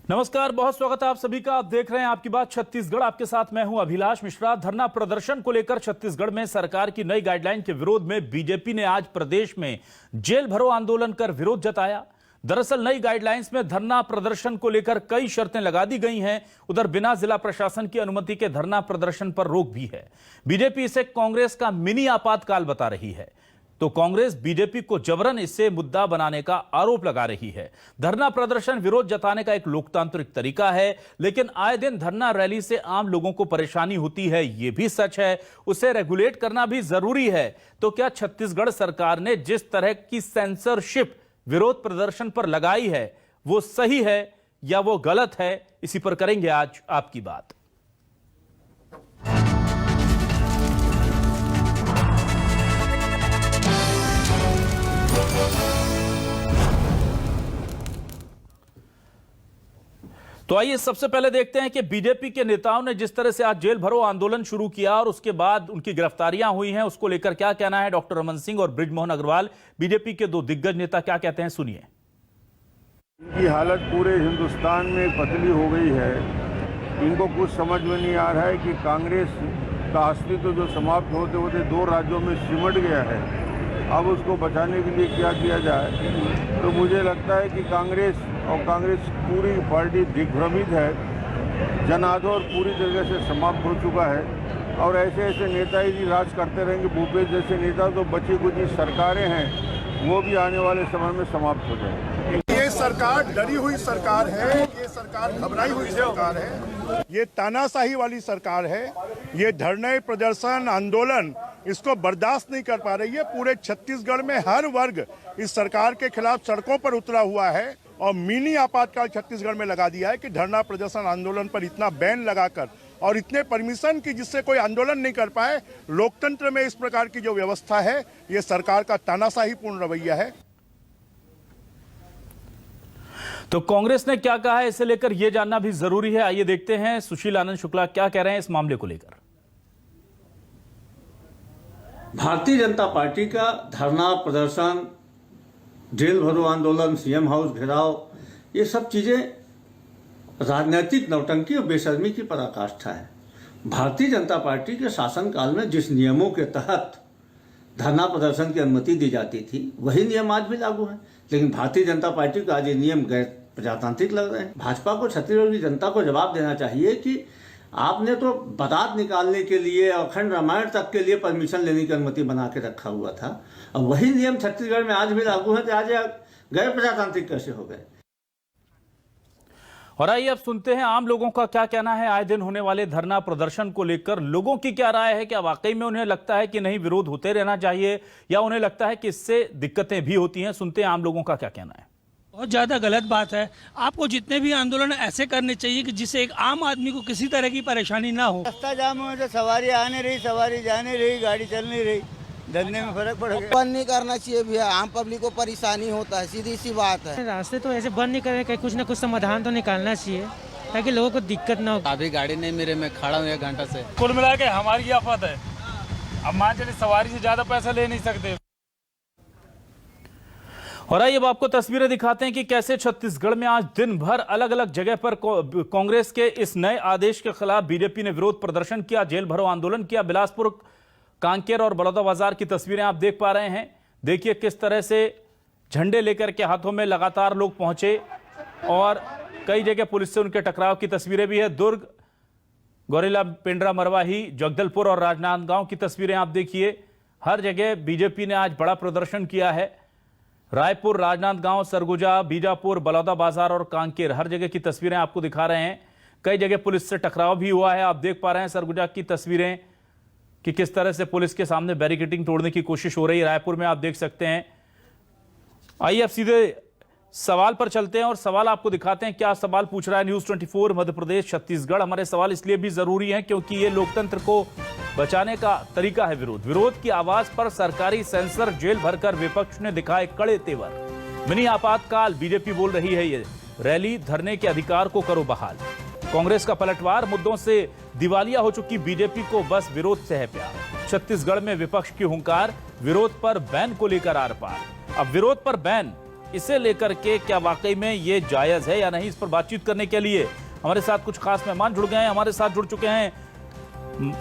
नमस्कार, बहुत स्वागत है आप सभी का। आप देख रहे हैं आपकी बात छत्तीसगढ़। आपके साथ मैं हूं अभिलाष मिश्रा। धरना प्रदर्शन को लेकर छत्तीसगढ़ में सरकार की नई गाइडलाइन के विरोध में बीजेपी ने आज प्रदेश में जेल भरो आंदोलन कर विरोध जताया। दरअसल नई गाइडलाइंस में धरना प्रदर्शन को लेकर कई शर्तें लगा दी गई हैं। उधर बिना जिला प्रशासन की अनुमति के धरना प्रदर्शन पर रोक भी है। बीजेपी इसे कांग्रेस का मिनी आपातकाल बता रही है, तो कांग्रेस बीजेपी को जबरन इससे मुद्दा बनाने का आरोप लगा रही है। धरना प्रदर्शन विरोध जताने का एक लोकतांत्रिक तरीका है, लेकिन आए दिन धरना रैली से आम लोगों को परेशानी होती है, यह भी सच है। उसे रेगुलेट करना भी जरूरी है। तो क्या छत्तीसगढ़ सरकार ने जिस तरह की सेंसरशिप विरोध प्रदर्शन पर लगाई है वो सही है या वो गलत है? इसी पर करेंगे आज आपकी बात। तो आइए सबसे पहले देखते हैं कि बीजेपी के नेताओं ने जिस तरह से आज जेल भरो आंदोलन शुरू किया और उसके बाद उनकी गिरफ्तारियां हुई हैं, उसको लेकर क्या कहना है डॉक्टर रमन सिंह और बृजमोहन अग्रवाल, बीजेपी के दो दिग्गज नेता क्या कहते हैं, सुनिए। इनकी हालत पूरे हिंदुस्तान में पतली हो गई है। इनको कुछ समझ में नहीं आ रहा है कि कांग्रेस का अस्तित्व जो समाप्त होते होते दो राज्यों में सिमट गया है, अब उसको बचाने के लिए क्या किया जाए। तो मुझे लगता है कि कांग्रेस पूरी पार्टी दिग्भ्रमित है। जन आंदोलन पूरी तरह से समाप्त हो चुका है और ऐसे ऐसे नेता ही राज करते रहेंगे। भूपेश जैसे नेता तो बची कुची सरकारें हैं, वो भी आने वाले समय में समाप्त हो जाएंगे। ये सरकार डरी हुई सरकार है, ये सरकार घबराई हुई सरकार है, ये तानाशाही वाली सरकार है। ये धरने प्रदर्शन आंदोलन इसको बर्दाश्त नहीं कर पा रही है। पूरे छत्तीसगढ़ में हर वर्ग इस सरकार के खिलाफ सड़कों पर उतरा हुआ है और मिनी आपातकाल छत्तीसगढ़ में लगा दिया है कि धरना प्रदर्शन आंदोलन पर इतना बैन लगाकर और इतने परमिशन की जिससे कोई आंदोलन नहीं कर पाए। लोकतंत्र में इस प्रकार की जो व्यवस्था है, ये सरकार का तानाशाही पूर्ण रवैया है। तो कांग्रेस ने क्या कहा है, इसे लेकर यह जानना भी जरूरी है। आइए देखते हैं सुशील आनंद शुक्ला क्या कह रहे हैं इस मामले को लेकर। भारतीय जनता पार्टी का धरना प्रदर्शन, जेल भरो आंदोलन, सीएम हाउस घेराव, ये सब चीजें राजनीतिक नौटंकी और बेशर्मी की पराकाष्ठा है। भारतीय जनता पार्टी के शासनकाल में जिस नियमों के तहत धरना प्रदर्शन की अनुमति दी जाती थी, वही नियम आज भी लागू है। लेकिन भारतीय जनता पार्टी को आज ये नियम गैर प्रजातांत्रिक लग रहे हैं। भाजपा को, छत्तीसगढ़ की जनता को जवाब देना चाहिए कि आपने तो बारात निकालने के लिए, अखंड रामायण तक के लिए परमिशन लेने की अनुमति बना के रखा हुआ था, अब वही नियम छत्तीसगढ़ में आज भी लागू है, तो आज गैर प्रजातांत्रिक कैसे हो गए? और आइए अब सुनते हैं आम लोगों का क्या कहना है आए दिन होने वाले धरना प्रदर्शन को लेकर। लोगों की क्या राय है, क्या वाकई में उन्हें लगता है कि नहीं विरोध होते रहना चाहिए, या उन्हें लगता है कि इससे दिक्कतें भी होती हैं? सुनते हैं आम लोगों का क्या कहना है। बहुत ज़्यादा गलत बात है। आपको जितने भी आंदोलन ऐसे करने चाहिए कि जिससे एक आम आदमी को किसी तरह की परेशानी ना हो। रास्ता जाम हो तो सवारी आने रही, सवारी जाने रही, गाड़ी चल नहीं रही, धंधे में फर्क पड़ गया। बंद नहीं करना चाहिए भैया, आम पब्लिक को परेशानी होता है, सीधी सी बात है। रास्ते तो ऐसे बंद नहीं करें, कुछ ना कुछ समाधान तो निकालना चाहिए ताकि लोगों को दिक्कत ना हो। अभी गाड़ी नहीं मेरे में खड़ा हूँ 1 घंटा से। कुल मिला के हमारी आफत है। अब मान चलिए सवारी से ज्यादा पैसा ले नहीं सकते। और आइए अब आपको तस्वीरें दिखाते हैं कि कैसे छत्तीसगढ़ में आज दिन भर अलग अलग जगह पर कांग्रेस के इस नए आदेश के खिलाफ बीजेपी ने विरोध प्रदर्शन किया, जेल भरो आंदोलन किया। बिलासपुर, कांकेर और बलौदाबाजार की तस्वीरें आप देख पा रहे हैं। देखिए किस तरह से झंडे लेकर के हाथों में लगातार लोग पहुंचे और कई जगह पुलिस से उनके टकराव की तस्वीरें भी है। दुर्ग, गौरेला, पेंड्रा, मरवाही, जगदलपुर और राजनांदगांव की तस्वीरें आप देखिए। हर जगह बीजेपी ने आज बड़ा प्रदर्शन किया है। रायपुर, राजनांदगांव, सरगुजा, बीजापुर, बलौदाबाजार और कांकेर, हर जगह की तस्वीरें आपको दिखा रहे हैं। कई जगह पुलिस से टकराव भी हुआ है। आप देख पा रहे हैं सरगुजा की तस्वीरें कि किस तरह से पुलिस के सामने बैरिकेडिंग तोड़ने की कोशिश हो रही है। रायपुर में आप देख सकते हैं। आइए अब सीधे सवाल पर चलते हैं और सवाल आपको दिखाते हैं। क्या सवाल पूछ रहा है न्यूज़ 24 मध्य प्रदेश छत्तीसगढ़। हमारे सवाल इसलिए भी जरूरी हैं क्योंकि ये लोकतंत्र को बचाने का तरीका है। विरोध की आवाज पर सरकारी सेंसर जेल भरकर विपक्ष ने दिखाए कड़े तेवर। मिनी आपातकाल, बीजेपी बोल रही है ये रैली धरने के अधिकार को करो बहाल। कांग्रेस का पलटवार, मुद्दों से दिवालिया हो चुकी बीजेपी को बस विरोध से है प्यार। छत्तीसगढ़ में विपक्ष की हुंकार, विरोध पर बैन को लेकर आर पार। अब विरोध पर बैन इसे लेकर के क्या वाकई में ये जायज है या नहीं, इस पर बातचीत करने के लिए हमारे साथ कुछ खास मेहमान जुड़ गए हैं। हमारे साथ जुड़ चुके हैं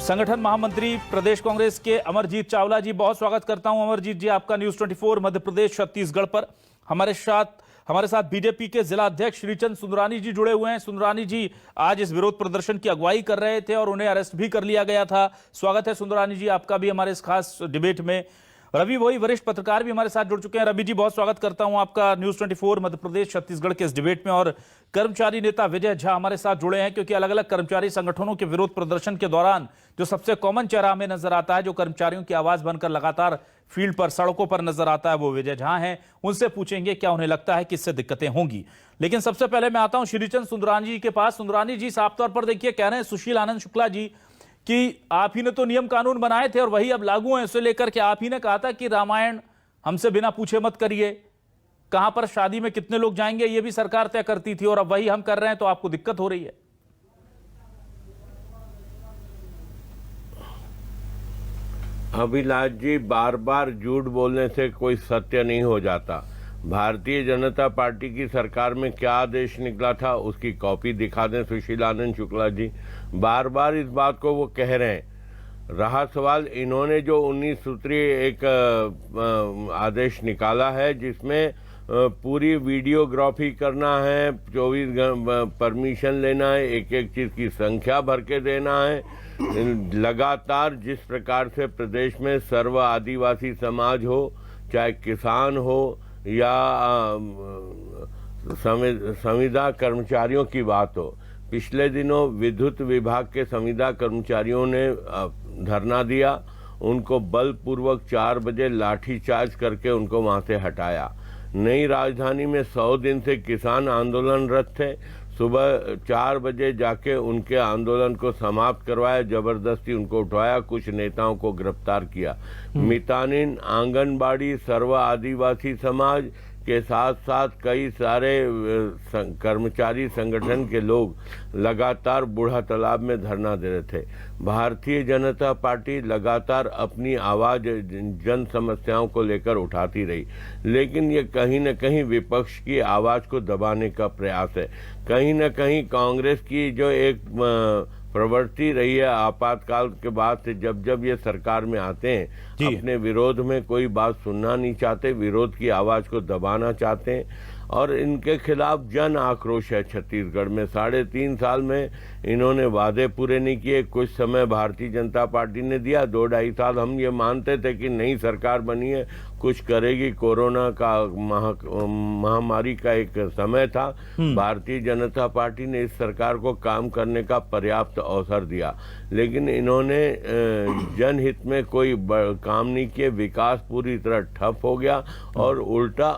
संगठन महामंत्री प्रदेश कांग्रेस के अमरजीत चावला जी। बहुत स्वागत करता हूं अमरजीत जी आपका न्यूज 24 मध्य प्रदेश छत्तीसगढ़ पर। हमारे साथ बीजेपी के जिला अध्यक्ष श्रीचंद सुंदरानी जी जुड़े हुए हैं। सुंदरानी जी आज इस विरोध प्रदर्शन की अगुवाई कर रहे थे और उन्हें अरेस्ट भी कर लिया गया था। स्वागत है सुंदरानी जी आपका भी हमारे इस खास डिबेट में। रवि वही वरिष्ठ पत्रकार भी हमारे साथ जुड़ चुके हैं। रवि जी बहुत स्वागत करता हूं आपका न्यूज 24 मध्य प्रदेश छत्तीसगढ़ के इस डिबेट में। और कर्मचारी नेता विजय झा हमारे साथ जुड़े हैं, क्योंकि अलग अलग कर्मचारी संगठनों के विरोध प्रदर्शन के दौरान जो सबसे कॉमन चेहरा हमें नजर आता है, जो कर्मचारियों की आवाज बनकर लगातार फील्ड पर सड़कों पर नजर आता है, वो विजय झा हैं। उनसे पूछेंगे क्या उन्हें लगता है कि इससे दिक्कतें होंगी। लेकिन सबसे पहले मैं आता हूं श्रीचंद सुंदरानी जी के पास। सुंदरानी जी साफ तौर पर देखिए, कह रहे हैं सुशील आनंद शुक्ला जी कि आप ही ने तो नियम कानून बनाए थे और वही अब लागू हैं, इसे लेकर के आप ही ने कहा था कि रामायण हमसे बिना पूछे मत करिए, कहां पर शादी में कितने लोग जाएंगे ये भी सरकार तय करती थी, और अब वही हम कर रहे हैं तो आपको दिक्कत हो रही है। अभिलाष जी, बार बार झूठ बोलने से कोई सत्य नहीं हो जाता। भारतीय जनता पार्टी की सरकार में क्या आदेश निकला था उसकी कॉपी दिखा दें सुशील आनंद शुक्ला जी। बार बार इस बात को वो कह रहे हैं। रहा सवाल, इन्होंने जो 19 सूत्रीय एक आदेश निकाला है जिसमें पूरी वीडियोग्राफी करना है, 24 परमिशन लेना है, एक एक चीज की संख्या भर के देना है। लगातार जिस प्रकार से प्रदेश में सर्व आदिवासी समाज हो, चाहे किसान हो या संविदा कर्मचारियों की बात हो, पिछले दिनों विद्युत विभाग के संविदा कर्मचारियों ने धरना दिया, उनको बलपूर्वक 4 बजे लाठीचार्ज करके उनको वहां से हटाया। नई राजधानी में 100 दिन से किसान आंदोलनरत थे, सुबह 4 बजे जाके उनके आंदोलन को समाप्त करवाया, जबरदस्ती उनको उठाया, कुछ नेताओं को गिरफ्तार किया। मितानिन, आंगनबाड़ी, सर्व आदिवासी समाज के साथ साथ कई सारे कर्मचारी संगठन के लोग लगातार बूढ़ा तालाब में धरना दे रहे थे। भारतीय जनता पार्टी लगातार अपनी आवाज जन समस्याओं को लेकर उठाती रही, लेकिन ये कहीं न कहीं विपक्ष की आवाज को दबाने का प्रयास है। कहीं न कहीं कांग्रेस की जो एक प्रवृत्ति रही है आपातकाल के बाद से, जब जब ये सरकार में आते हैं अपने विरोध में कोई बात सुनना नहीं चाहते, विरोध की आवाज को दबाना चाहते हैं और इनके खिलाफ जन आक्रोश है छत्तीसगढ़ में। 3.5 साल में इन्होंने वादे पूरे नहीं किए। कुछ समय भारतीय जनता पार्टी ने दिया, 2-2.5 साल हम ये मानते थे कि नई सरकार बनी है, कुछ करेगी। कोरोना का महामारी का एक समय था, भारतीय जनता पार्टी ने इस सरकार को काम करने का पर्याप्त अवसर दिया, लेकिन इन्होंने जनहित में कोई काम नहीं किए। विकास पूरी तरह ठप हो गया और उल्टा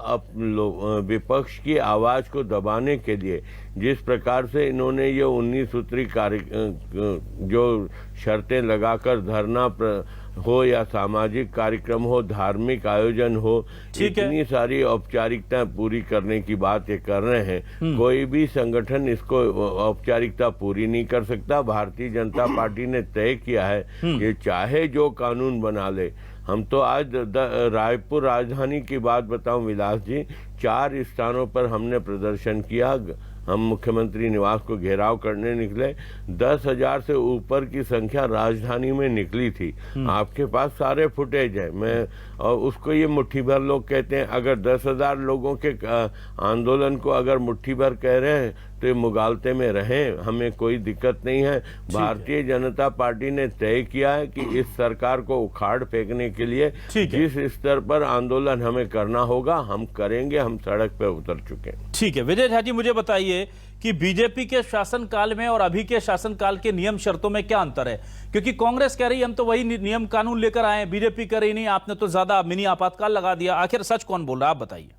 विपक्ष की आवाज को दबाने के लिए जिस प्रकार से इन्होंने ये 19 सूत्री जो शर्तें लगाकर धरना हो या सामाजिक कार्यक्रम हो, धार्मिक आयोजन हो, इतनी सारी औपचारिकता पूरी करने की बात ये कर रहे हैं। कोई भी संगठन इसको औपचारिकता पूरी नहीं कर सकता। भारतीय जनता पार्टी ने तय किया है ये चाहे जो कानून बना ले। हम तो आज रायपुर राजधानी की बात बताऊं विलास जी, 4 स्थानों पर हमने प्रदर्शन किया। हम मुख्यमंत्री निवास को घेराव करने निकले, 10,000 से ऊपर की संख्या राजधानी में निकली थी। आपके पास सारे फुटेज है। मैं और उसको ये मुट्ठी भर लोग कहते हैं। अगर 10,000 लोगों के आंदोलन को अगर मुट्ठी भर कह रहे हैं तो ये मुगालते में रहें, हमें कोई दिक्कत नहीं है। भारतीय जनता पार्टी ने तय किया है कि इस सरकार को उखाड़ फेंकने के लिए जिस स्तर पर आंदोलन हमें करना होगा हम करेंगे। हम सड़क पर उतर चुके हैं। ठीक है विजय झा जी, मुझे बताइए कि बीजेपी के शासनकाल में और अभी के शासनकाल के नियम शर्तों में क्या अंतर है? क्योंकि कांग्रेस कह रही हम तो वही नियम कानून लेकर आए, बीजेपी कह रही नहीं आपने तो ज्यादा मिनी आपातकाल लगा दिया। आखिर सच कौन बोल रहा है, आप बताइए।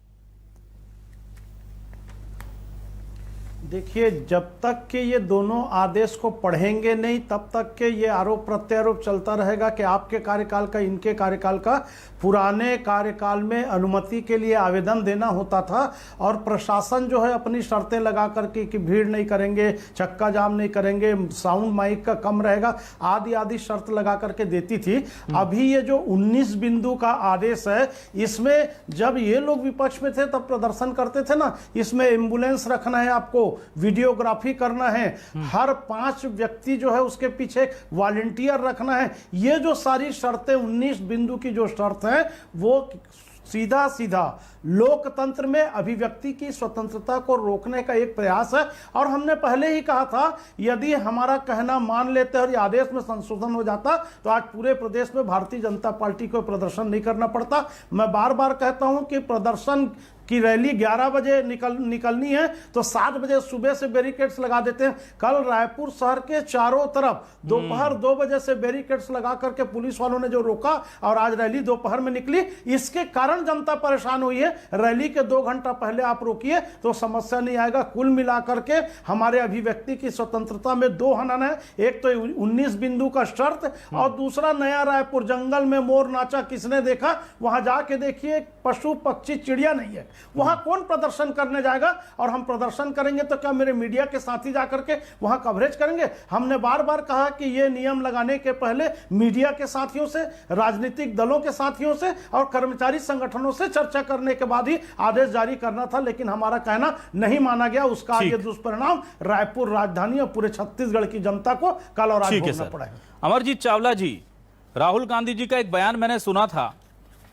देखिए, जब तक कि ये दोनों आदेश को पढ़ेंगे नहीं तब तक के ये आरोप प्रत्यारोप चलता रहेगा कि आपके कार्यकाल का, इनके कार्यकाल का। पुराने कार्यकाल में अनुमति के लिए आवेदन देना होता था और प्रशासन जो है अपनी शर्तें लगा करके कि भीड़ नहीं करेंगे, चक्का जाम नहीं करेंगे, साउंड माइक का कम रहेगा, आदि आदि शर्त लगा करके देती थी। अभी ये जो 19 बिंदु का आदेश है, इसमें जब ये लोग विपक्ष में थे तब प्रदर्शन करते थे ना, इसमें एम्बुलेंस रखना है, आपको वीडियोग्राफी करना है, हर 5 व्यक्ति जो है उसके पीछे वॉलंटियर रखना है। ये जो सारी शर्तें 19 बिंदु की जो शर्त है वो सीधा सीधा लोकतंत्र में अभिव्यक्ति की स्वतंत्रता को रोकने का एक प्रयास है। और हमने पहले ही कहा था, यदि हमारा कहना मान लेते और ये आदेश में संशोधन हो जाता तो आज पूरे प्रदेश में भारतीय जनता पार्टी को प्रदर्शन नहीं करना पड़ता। मैं बार बार कहता हूं कि प्रदर्शन की रैली 11 बजे निकलनी है तो 7 बजे सुबह से बैरिकेड्स लगा देते हैं। कल रायपुर शहर के चारों तरफ दोपहर 2 बजे से बैरिकेड्स लगा करके पुलिस वालों ने जो रोका और आज रैली दोपहर में निकली, इसके कारण जनता परेशान हुई है। रैली के 2 घंटा पहले आप रोकिए तो समस्या नहीं आएगा। कुल मिलाकर के हमारे अभिव्यक्ति की स्वतंत्रता में 2 हनन है, एक तो 19 बिंदु का शर्त और दूसरा नया रायपुर। जंगल में मोर नाचा किसने देखा? वहां जाके देखिए, पशु पक्षी चिड़िया नहीं है, वहां कौन प्रदर्शन करने जाएगा? और हम प्रदर्शन करेंगे तो क्या मेरे मीडिया के साथी जाकर के वहां कवरेज करेंगे? हमने बार बार कहा कि ये नियम लगाने के पहले मीडिया के साथियों से, राजनीतिक दलों के साथियों से और कर्मचारी संगठनों से चर्चा करने के बाद ही आदेश जारी करना था, लेकिन हमारा कहना नहीं माना गया। उसका ये दुष्परिणाम रायपुर राजधानी और पूरे छत्तीसगढ़ की जनता को कल और आज भोगना पड़ेगा। अमरजीत चावला जी, राहुल गांधी जी का एक बयान मैंने सुना था,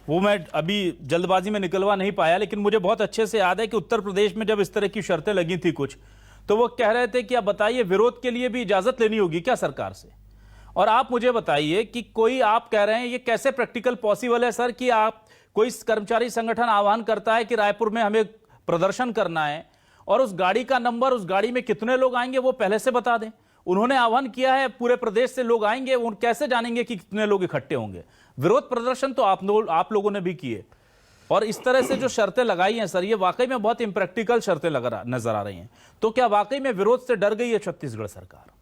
वो मैं अभी जल्दबाजी में निकलवा नहीं पाया, लेकिन मुझे बहुत अच्छे से याद है कि उत्तर प्रदेश में जब इस तरह की शर्तें लगी थी कुछ, तो वो कह रहे थे कि आप बताइए, विरोध के लिए भी इजाजत लेनी होगी क्या सरकार से? और आप मुझे बताइए कि कोई, आप कह रहे हैं ये कैसे प्रैक्टिकल पॉसिबल है सर कि आप, कोई कर्मचारी संगठन आह्वान करता है कि रायपुर में हमें प्रदर्शन करना है और उस गाड़ी का नंबर, उस गाड़ी में कितने लोग आएंगे वो पहले से बता दें। उन्होंने आह्वान किया है पूरे प्रदेश से लोग आएंगे, उन कैसे जानेंगे कि कितने लोग इकट्ठे होंगे? विरोध प्रदर्शन तो आप लोगों ने भी किए और इस तरह से जो शर्तें लगाई हैं सर, ये वाकई में बहुत इम्प्रैक्टिकल शर्तें नजर आ रही हैं। तो क्या वाकई में विरोध से डर गई है छत्तीसगढ़ सरकार?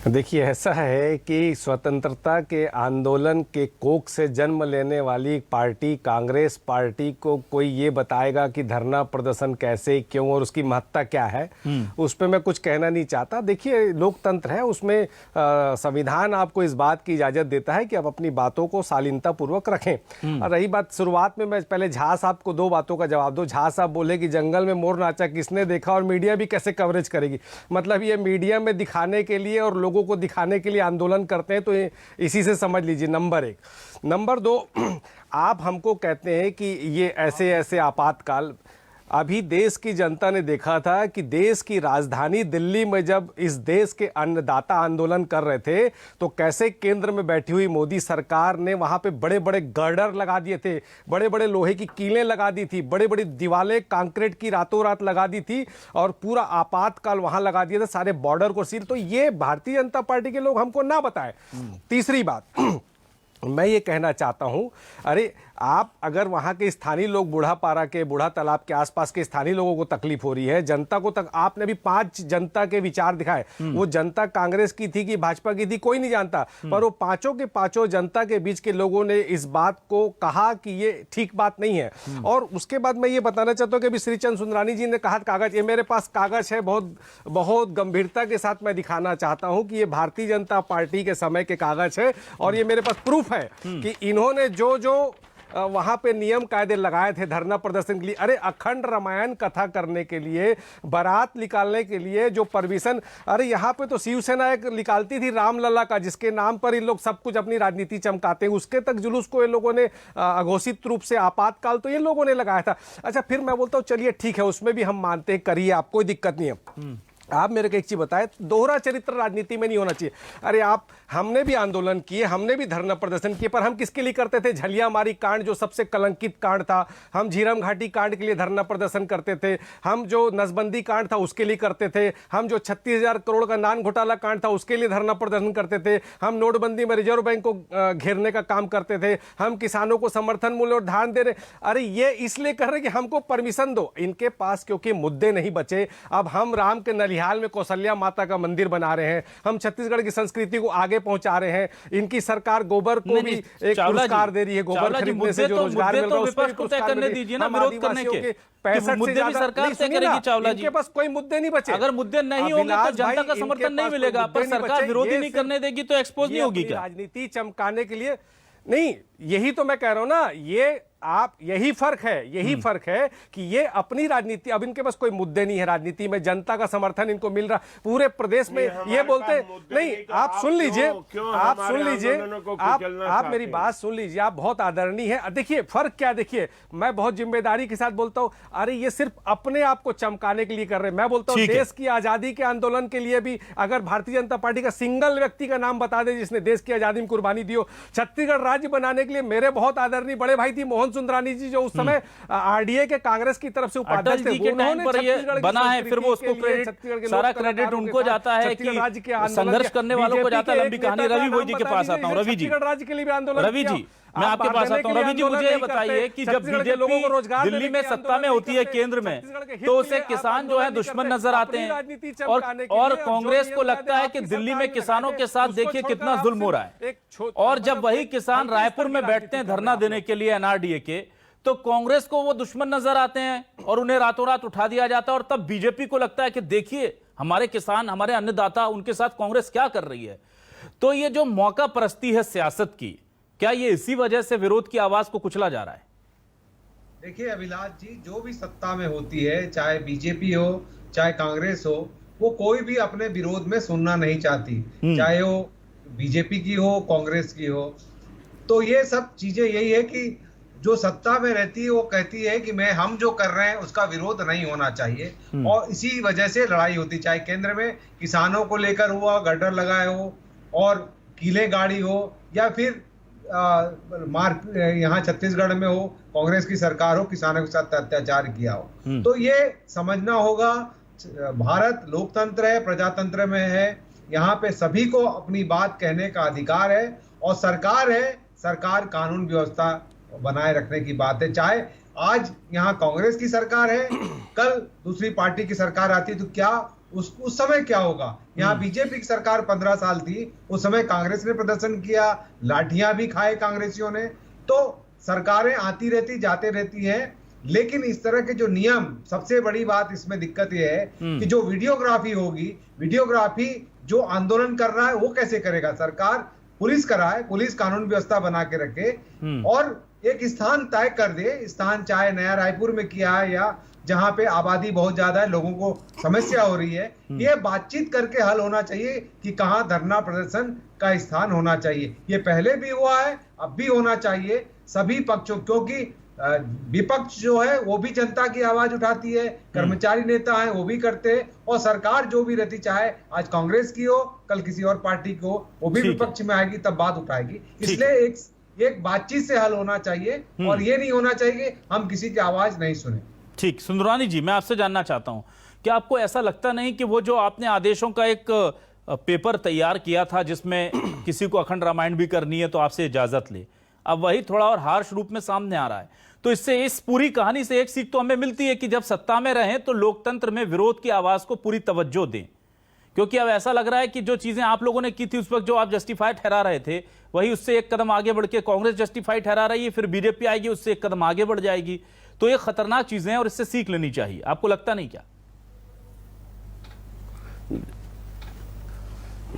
देखिए, ऐसा है कि स्वतंत्रता के आंदोलन के कोख से जन्म लेने वाली पार्टी कांग्रेस पार्टी को कोई ये बताएगा कि धरना प्रदर्शन कैसे, क्यों और उसकी महत्ता क्या है, उस पर मैं कुछ कहना नहीं चाहता। देखिए, लोकतंत्र है, उसमें संविधान आपको इस बात की इजाज़त देता है कि आप अपनी बातों को शालीनता पूर्वक रखें। और रही बात शुरुआत में, मैं पहले झा साहब को 2 बातों का जवाब दो। झा साहब बोले कि जंगल में मोर नाचा किसने देखा और मीडिया भी कैसे कवरेज करेगी। मतलब ये मीडिया में दिखाने के लिए और लोगों को दिखाने के लिए आंदोलन करते हैं, तो इसी से समझ लीजिए, नंबर 1। नंबर 2, आप हमको कहते हैं कि ये ऐसे ऐसे आपातकाल। अभी देश की जनता ने देखा था कि देश की राजधानी दिल्ली में जब इस देश के अन्नदाता आंदोलन कर रहे थे तो कैसे केंद्र में बैठी हुई मोदी सरकार ने वहां पे बड़े बड़े गर्डर लगा दिए थे, बड़े बड़े लोहे की कीलें लगा दी थी, बड़ी बड़ी दीवारें कंक्रीट की रातों रात लगा दी थी और पूरा आपातकाल वहां लगा दिया था, सारे बॉर्डर को सील। तो ये भारतीय जनता पार्टी के लोग हमको ना बताएं। तीसरी बात, मैं ये कहना चाहता हूं, अरे आप अगर वहाँ के स्थानीय लोग, बूढ़ा पारा के, बूढ़ा तालाब के आसपास के स्थानीय लोगों को तकलीफ हो रही है, जनता को तक आपने भी 5 जनता के विचार दिखाए। वो जनता कांग्रेस की थी कि भाजपा की थी कोई नहीं जानता, पर वो पांचों के पांचों जनता के बीच के लोगों ने इस बात को कहा कि ये ठीक बात नहीं है। और उसके बाद मैं ये बताना चाहता हूँ कि अभी श्रीचंद सुंदरानी जी ने कहा कागज, ये मेरे पास कागज है, बहुत बहुत गंभीरता के साथ मैं दिखाना चाहता हूँ कि ये भारतीय जनता पार्टी के समय के कागज है और ये मेरे पास प्रूफ है कि इन्होंने जो वहां पे नियम कायदे लगाए थे धरना प्रदर्शन के लिए, अरे अखंड रामायण कथा करने के लिए, बारात निकालने के लिए जो परमिशन, अरे यहाँ पे तो शिवसेना एक निकालती थी रामलला का, जिसके नाम पर इन लोग सब कुछ अपनी राजनीति चमकाते हैं, उसके तक जुलूस को इन लोगों ने अघोषित रूप से आपातकाल तो इन लोगों ने लगाया था। अच्छा, फिर मैं बोलता हूँ चलिए ठीक है, उसमें भी हम मानते हैं, करिए आप, कोई दिक्कत नहीं है। आप मेरे को एक चीज बताएं, दोहरा चरित्र राजनीति में नहीं होना चाहिए। अरे आप, हमने भी आंदोलन किए, हमने भी धरना प्रदर्शन किए, पर हम किसके लिए करते थे? झलियामारी कांड जो सबसे कलंकित कांड था, हम झीरम घाटी कांड के लिए धरना प्रदर्शन करते थे, हम जो नसबंदी कांड था उसके लिए करते थे, हम जो 36,000 करोड़ का नान घोटाला कांड था उसके लिए धरना प्रदर्शन करते थे, हम नोटबंदी में रिजर्व बैंक को घेरने का काम करते थे, हम किसानों को समर्थन मूल्य और धान दे रहे। अरे ये इसलिए कर रहे कि हमको परमिशन दो। इनके पास क्योंकि मुद्दे नहीं बचे, अब हम राम के नलिहाल में कौशल्या माता का मंदिर बना रहे हैं, हम छत्तीसगढ़ की संस्कृति को आगे पहुंचा रहे हैं, इनकी सरकार गोबर को भी एक पुरस्कार दे रही है, गोबर खरीदने से जो रोजगार मिल रहा है उसको भी करने दीजिए ना, विरोध करने के 65 मुद्दे भी सरकार तय करेगी। चावला जी, इनके पास कोई मुद्दे नहीं बचे। अगर मुद्दे नहीं होंगे तो जनता का समर्थन नहीं मिलेगा, पर सरकार विरोधी नहीं करने देगी तो एक्सपोज नहीं होगी क्या? राजनीति चमकाने के लिए नहीं, यही तो मैं कह रहा हूं ना, ये आप, यही फर्क है कि ये अपनी राजनीति, अब इनके पास कोई मुद्दे नहीं है राजनीति में, जनता का समर्थन इनको मिल रहा पूरे प्रदेश में। ये बोलते नहीं, आप सुन लीजिए, आप सुन लीजिए, आप मेरी बात सुन लीजिए, आप बहुत आदरणीय है। देखिए फर्क क्या, देखिए मैं बहुत जिम्मेदारी के साथ बोलता हूं, अरे ये सिर्फ अपने आप को चमकाने के लिए कर रहे हैं। मैं बोलता हूं देश की आजादी के आंदोलन के लिए भी अगर भारतीय जनता पार्टी का सिंगल व्यक्ति का नाम बता दे जिसने देश की आजादी में कुर्बानी दी हो, छत्तीसगढ़ राज्य बनाने के लिए मेरे बहुत आदरणीय बड़े भाई थी मोहन सुंदरानी जी, जो उस समय आरडीए के कांग्रेस की तरफ से उपाध्यक्ष थे, उन्होंने बना है, फिर वो उसको क्रेडिट, सारा क्रेडिट उनको जाता है कि संघर्ष करने वालों को जाता है। लंबी कहानी, रवि भोई जी के पास आता हूं। रवि जी, राज्य के लिए भी आंदोलन, रवि जी मैं आपके पास आता हूं। रवि जी मुझे ये बताइए कि जब बीजेपी दिल्ली में सत्ता में होती है केंद्र में, तो उसे किसान जो है दुश्मन नजर आते हैं, और कांग्रेस को लगता है कि दिल्ली में किसानों के साथ देखिए कितना जुल्म हो रहा है, और जब वही किसान रायपुर में बैठते हैं धरना देने के लिए एनआरडीए के, तो कांग्रेस को वो दुश्मन नजर आते हैं और उन्हें रातों रात उठा दिया जाता है। और तब बीजेपी को लगता है कि देखिए हमारे किसान, हमारे अन्नदाता, उनके साथ कांग्रेस क्या कर रही है। तो ये जो मौका परस्ती है सियासत की, क्या ये इसी वजह से विरोध की आवाज को कुचला जा रहा है? देखिए अभिलाष जी, जो भी सत्ता में होती है, चाहे बीजेपी हो चाहे कांग्रेस हो, वो कोई भी अपने विरोध में सुनना नहीं चाहती, चाहे वो बीजेपी की हो कांग्रेस की हो। तो ये सब चीजें यही है कि जो सत्ता में रहती है वो कहती है कि हम जो कर रहे हैं उसका विरोध नहीं होना चाहिए, और इसी वजह से लड़ाई होती, चाहे केंद्र में किसानों को लेकर हुआ, गड्ढर लगाए हो और कीले गाड़ी हो, या फिर यहाँ छत्तीसगढ़ में हो, कांग्रेस की सरकार हो, किसानों के साथ अत्याचार किया हो। तो ये समझना होगा, भारत लोकतंत्र है, प्रजातंत्र में है, यहाँ पे सभी को अपनी बात कहने का अधिकार है, और सरकार है, सरकार कानून व्यवस्था बनाए रखने की बात है। चाहे आज यहाँ कांग्रेस की सरकार है, कल दूसरी पार्टी की सरकार आती है, तो क्या उस समय क्या होगा? यहाँ बीजेपी की सरकार 15 साल थी, उस समय कांग्रेस ने प्रदर्शन किया, लाठियां भी खाए कांग्रेसियों ने। तो सरकारें आती रहती जाते रहती हैं, लेकिन इस तरह के जो नियम, सबसे बड़ी बात इसमें दिक्कत यह है कि जो वीडियोग्राफी होगी, वीडियोग्राफी जो आंदोलन कर रहा है वो कैसे करेगा? सरकार पुलिस कराए, पुलिस कानून व्यवस्था बना के रखे और एक स्थान तय कर दे, स्थान चाहे नया रायपुर में किया है या जहां पे आबादी बहुत ज्यादा है, लोगों को समस्या हो रही है, ये बातचीत करके हल होना चाहिए कि कहां धरना प्रदर्शन का स्थान होना चाहिए। ये पहले भी हुआ है, अब भी होना चाहिए सभी पक्षों, क्योंकि विपक्ष जो है वो भी जनता की आवाज उठाती है, कर्मचारी नेता हैं वो भी करते हैं, और सरकार जो भी रहती, चाहे आज कांग्रेस की हो, कल किसी और पार्टी की हो, वो भी विपक्ष में आएगी तब बात उठाएगी। इसलिए एक बातचीत से हल होना चाहिए, और ये नहीं होना चाहिए हम किसी की आवाज नहीं सुने। ठीक, सुंदरानी जी, मैं आपसे जानना चाहता हूं कि आपको ऐसा लगता नहीं कि वो जो आपने आदेशों का एक पेपर तैयार किया था जिसमें किसी को अखंड रामायण भी करनी है तो आपसे इजाजत ले, अब वही थोड़ा और हार्श रूप में सामने आ रहा है। तो इससे, इस पूरी कहानी से एक सीख तो हमें मिलती है कि जब सत्ता में रहें तो लोकतंत्र में विरोध की आवाज को पूरी तवज्जो दें, क्योंकि अब ऐसा लग रहा है कि जो चीजें आप लोगों ने की थी उस वक्त जो आप जस्टिफाई ठहरा रहे थे, वही उससे एक कदम आगे बढ़ के कांग्रेस जस्टिफाई ठहरा रही है, फिर बीजेपी आएगी उससे एक कदम आगे बढ़ जाएगी। तो ये खतरनाक चीजें हैं और इससे सीख लेनी चाहिए, आपको लगता नहीं क्या?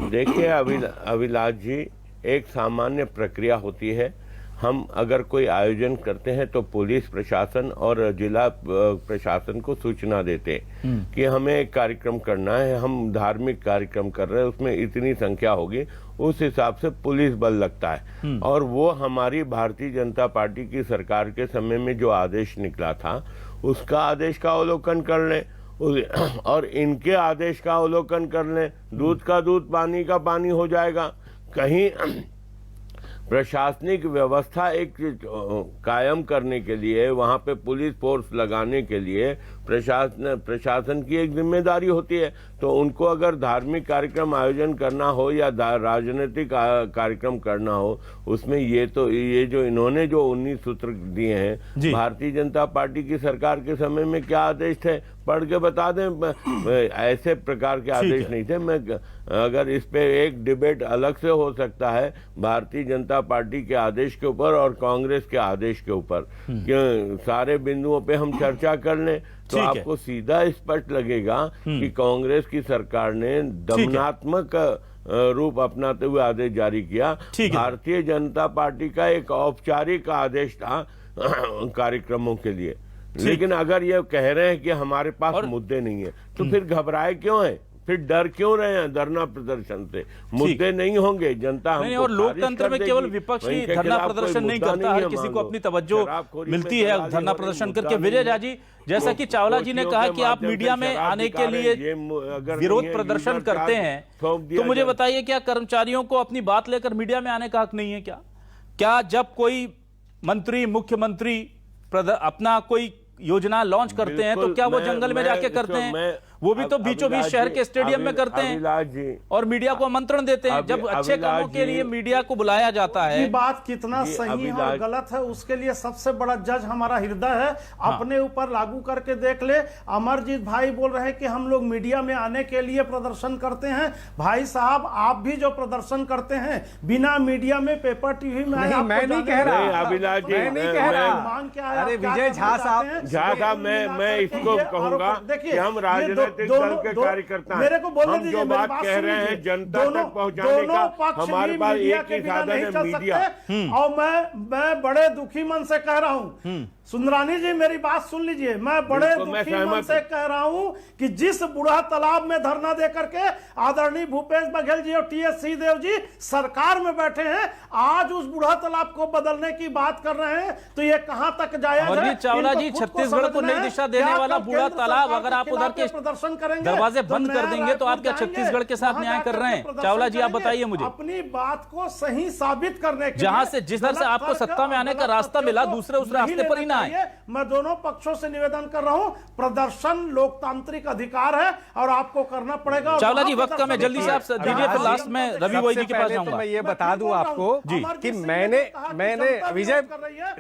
देखिए अभिलाष जी, एक सामान्य प्रक्रिया होती है, हम अगर कोई आयोजन करते हैं तो पुलिस प्रशासन और जिला प्रशासन को सूचना देते कि हमें एक कार्यक्रम करना है, हम धार्मिक कार्यक्रम कर रहे हैं, उसमें इतनी संख्या होगी, उस हिसाब से पुलिस बल लगता है। और वो हमारी भारतीय जनता पार्टी की सरकार के समय में जो आदेश निकला था उसका आदेश का अवलोकन कर लें, और इनके आदेश का अवलोकन कर लें, दूध का दूध पानी का पानी हो जाएगा। कहीं प्रशासनिक व्यवस्था एक कायम करने के लिए, वहां पे पुलिस फोर्स लगाने के लिए प्रशासन की एक जिम्मेदारी होती है। तो उनको अगर धार्मिक कार्यक्रम आयोजन करना हो या राजनीतिक कार्यक्रम करना हो, उसमें ये जो इन्होंने जो 19 सूत्र दिए हैं, भारतीय जनता पार्टी की सरकार के समय में क्या आदेश थे, पढ़ के बता दें। ऐसे प्रकार के आदेश नहीं थे। मैं अगर इस पे एक डिबेट अलग से हो सकता है भारतीय जनता पार्टी के आदेश के ऊपर और कांग्रेस के आदेश के ऊपर, सारे बिंदुओं पे हम चर्चा कर लें तो आपको सीधा स्पष्ट लगेगा कि कांग्रेस की सरकार ने दमनात्मक रूप अपनाते हुए आदेश जारी किया। भारतीय जनता पार्टी का एक औपचारिक आदेश था कार्यक्रमों के लिए। लेकिन अगर ये कह रहे हैं कि हमारे पास मुद्दे नहीं है, तो फिर घबराए क्यों है, फिर डर क्यों रहे हैं धरना प्रदर्शन से? मुद्दे नहीं होंगे, जनता हमको और लोकतंत्र में केवल विपक्ष ही धरना प्रदर्शन नहीं करता, हर किसी को अपनी तवज्जो मिलती है धरना प्रदर्शन करके। विजय झा जी, जैसा कि चावला जी ने कहा कि आप मीडिया में आने के लिए विरोध प्रदर्शन करते हैं, तो मुझे बताइए क्या कर्मचारियों को अपनी बात लेकर मीडिया में आने का हक नहीं है क्या? क्या जब कोई मंत्री, मुख्यमंत्री अपना कोई योजना लॉन्च करते हैं तो क्या वो जंगल में जाके करते हैं? वो भी तो बीचों बीच शहर के स्टेडियम में करते हैं और मीडिया को आमंत्रण देते हैं। जब अच्छे कामों के लिए मीडिया को बुलाया जाता है। ये बात कितना सही और गलत है उसके लिए सबसे बड़ा जज हमारा हृदय है। अपने ऊपर लागू करके देख ले। अमरजीत भाई बोल रहे हैं कि हम लोग मीडिया में आने के लिए प्रदर्शन करते हैं। भाई साहब, आप भी जो प्रदर्शन करते हैं बिना मीडिया में, पेपर टीवी में, मैं नहीं कह रहा अभिलाष जी, मैं नहीं कह रहा। मांग क्या है? अरे विजय झा साहब, मैं इसको कहूंगा कि हम राजनीतिक दल के कार्यकर्ता हैं। मेरे को बोलने हम जो बात कह रहे हैं जनता तक पहुंचाने का, हमारे पास एक ही साधन है, मीडिया। और मैं बड़े दुखी मन से कह रहा हूं, सुंदरानी जी मेरी बात सुन लीजिए, मैं बड़े दुखी मन से कह रहा हूं कि जिस बूढ़ा तालाब में धरना देकर के आदरणीय भूपेश बघेल जी और टीएस सिंहदेव जी सरकार में बैठे हैं, आज उस बूढ़ा तालाब को बदलने की बात कर रहे हैं, तो ये कहां तक जायज है? चावला जी, छत्तीसगढ़ को नई दिशा देने वाला बूढ़ा तालाब अगर आप उधर के प्रदर्शन करेंगे, दरवाजे बंद कर देंगे तो आप क्या छत्तीसगढ़ के साथ न्याय कर रहे हैं? चावला जी, आप बताइए मुझे। अपनी बात को सही साबित करने के जहां से जिस तरह से आपको सत्ता में आने का रास्ता मिला, दूसरे उस रास्ते पर ही ना आए। मैं दोनों पक्षों से निवेदन कर रहा हूं, प्रदर्शन लोकतांत्रिक अधिकार है और आपको करना पड़ेगा। चावला जी, वक्त कम है, जल्दी से आप दीजिए, फिर लास्ट में रवि वैद्य के पास जाऊंगा। मैं ये बता दूं आपको कि मैंने विजय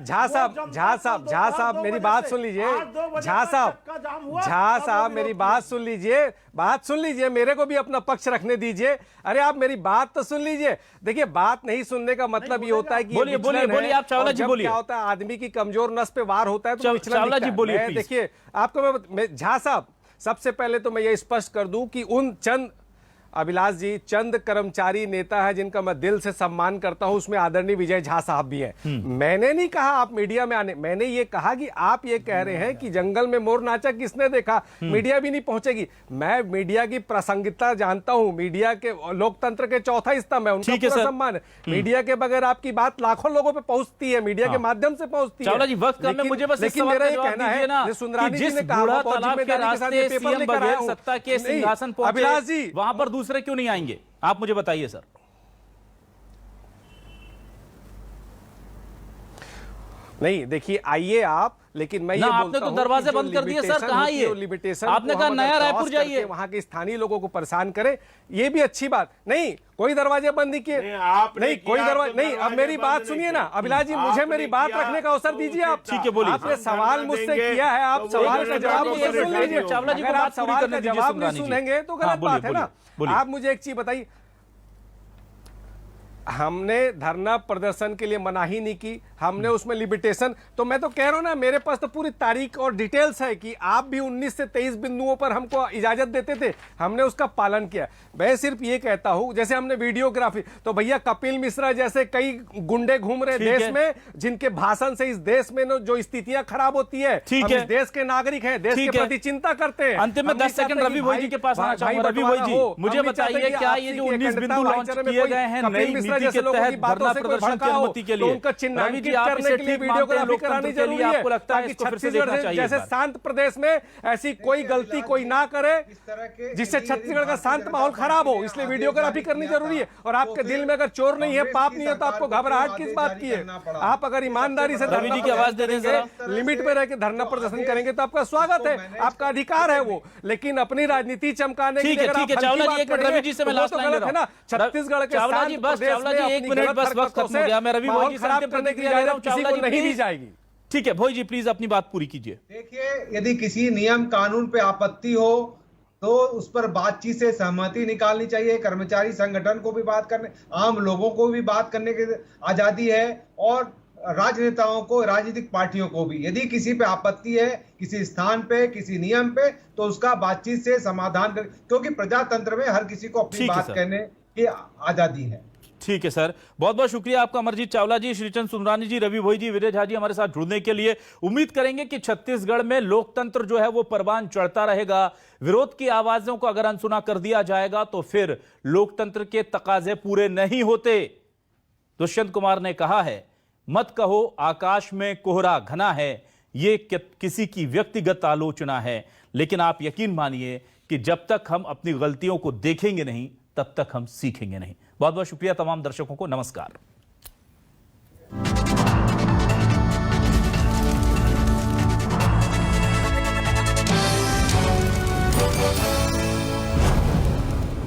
झा साहब मेरी बात सुन लीजिए। झा साहब मेरी बात सुन लीजिए, मेरे को भी अपना पक्ष रखने दीजिए। अरे आप मेरी बात तो सुन लीजिए। देखिए, बात नहीं सुनने का मतलब ये होता है कि बोलिए आप चावला जी, बोलिए। क्या होता है, आदमी की कमजोर नस पे वार होता है तो चावला जी बोलिए। देखिए, आपको मैं झा साहब, सबसे पहले तो मैं ये स्पष्ट कर दूं कि उन अभिलाष जी चंद कर्मचारी नेता है जिनका मैं दिल से सम्मान करता हूं, उसमें आदरणीय विजय झा साहब भी हैं। मैंने नहीं कहा आप मीडिया में आने, मैंने ये कहा कि आप ये कह रहे हैं कि जंगल में मोर नाचा किसने देखा, मीडिया भी नहीं पहुंचेगी। मैं मीडिया की प्रासंगिकता जानता हूं, मीडिया के लोकतंत्र के चौथा स्तंभ है, उनका पूरा सम्मान है। मीडिया के बगैर आपकी बात लाखों लोगों पे पहुंचती है, मीडिया के माध्यम से पहुंचती है। लेकिन मेरा ये कहना है, सुंदरानी जी ने कहा सत्ता के सिंहासन पर अभिलाष जी वहां पर दूसरे क्यों नहीं आएंगे? आप मुझे बताइए सर। नहीं, देखिए आइए आप, लेकिन मैं ये बोलता आपने तो दरवाजे बंद कर दिए सर, कहां ये लिमिटेशन? आपने कहा नया रायपुर जाइए, वहां के स्थानीय लोगों को परेशान करे, ये भी अच्छी बात नहीं। कोई दरवाजे बंद नहीं किए, नहीं कोई दरवाजे नहीं। अब मेरी बात सुनिए ना अभिलाष जी, मुझे मेरी बात रखने का अवसर दीजिए आप। ठीक है, बोलिए। आपने सवाल मुझसे किया है, आप सवाल का जवाब सुन लीजिए। चावला जी, अगर आप सवाल का जवाब नहीं सुनेंगे तो गलत बात है ना। आप मुझे एक चीज बताइए, हमने धरना प्रदर्शन के लिए मनाही नहीं की, हमने उसमें लिमिटेशन, तो मैं तो कह रहा हूं ना, मेरे पास तो पूरी तारीख और डिटेल्स है कि आप भी 19 से 23 बिंदुओं पर हमको इजाजत देते थे, हमने उसका पालन किया। मैं सिर्फ ये कहता हूं, जैसे हमने वीडियोग्राफी, तो भैया कपिल मिश्रा जैसे कई गुंडे घूम रहे देश में, जिनके भाषण से इस देश में जो स्थितियां खराब होती है, हम इस देश के नागरिक हैं, देश के प्रति चिंता करते हैं। अंतिम में 10 सेकंड रवि वैद्य के पास आना चाहूंगा। रवि वैद्य जी, मुझे बताइए, क्या ये जो 19 बिंदु लॉन्च किए गए हैं नई नीति के तहत धरना प्रदर्शन की अनुमति के लिए, रवि कि आप करने इसे के लिए ठीक मानते हैं, वीडियोग्राफी करानी लोकतंत्र के लिए जरूरी है, आपको लगता है ताकि इसको फिर से देखना छत्तीसगढ़ चाहिए जैसे एक बार। शांत प्रदेश में ऐसी कोई गलती कोई ना करे जिससे छत्तीसगढ़ का शांत माहौल खराब हो, इसलिए वीडियोग्राफी करनी जरूरी है। और आपके दिल में अगर चोर नहीं है, पाप नहीं है, तो आपको घबराहट किस बात की है? आप अगर ईमानदारी से रवि जी की आवाज दे दें जरा। लिमिट में रह के धरना प्रदर्शन करेंगे तो आपका स्वागत है, आपका अधिकार है वो, लेकिन अपनी राजनीति चमकाने ठीक है चावला जी, एक मिनट रवि जी से मैं लास्ट लाइन ले रहा हूं। छत्तीसगढ़ के चावला जी बस, चावला जी एक मिनट बस, वक्त खत्म हो गया। मैं रवि भोई जी से अंतिम प्रतिक्रिया ले रहा हूं, चावला जी नहीं दी जाएगी। ठीक है भोई जी प्लीज अपनी बात पूरी कीजिए। देखिए, यदि किसी नियम कानून पे आपत्ति हो तो उस पर बातचीत से सहमति निकालनी चाहिए। कर्मचारी संगठन को भी बात करने, आम लोगों को भी बात करने की आजादी है, और राजनेताओं को, राजनीतिक पार्टियों को भी। यदि किसी पे आपत्ति है, किसी स्थान पे, किसी नियम पे, तो उसका बातचीत से समाधान कर, क्योंकि प्रजातंत्र में हर किसी को अपनी बात कहने की आजादी है। ठीक है सर, बहुत बहुत शुक्रिया आपका अमरजीत चावला जी, श्रीचंद सुंदरानी जी, रवि भोई जी, विजय झा जी हमारे साथ जुड़ने के लिए। उम्मीद करेंगे कि छत्तीसगढ़ में लोकतंत्र जो है वो परवान चढ़ता रहेगा। विरोध की आवाजों को अगर अनसुना कर दिया जाएगा तो फिर लोकतंत्र के तकाजे पूरे नहीं होते। दुष्यंत कुमार ने कहा है, मत कहो आकाश में कोहरा घना है, ये किसी की व्यक्तिगत आलोचना है, लेकिन आप यकीन मानिए कि जब तक हम अपनी गलतियों को देखेंगे नहीं तब तक हम सीखेंगे नहीं। बहुत बहुत शुक्रिया तमाम दर्शकों को, नमस्कार।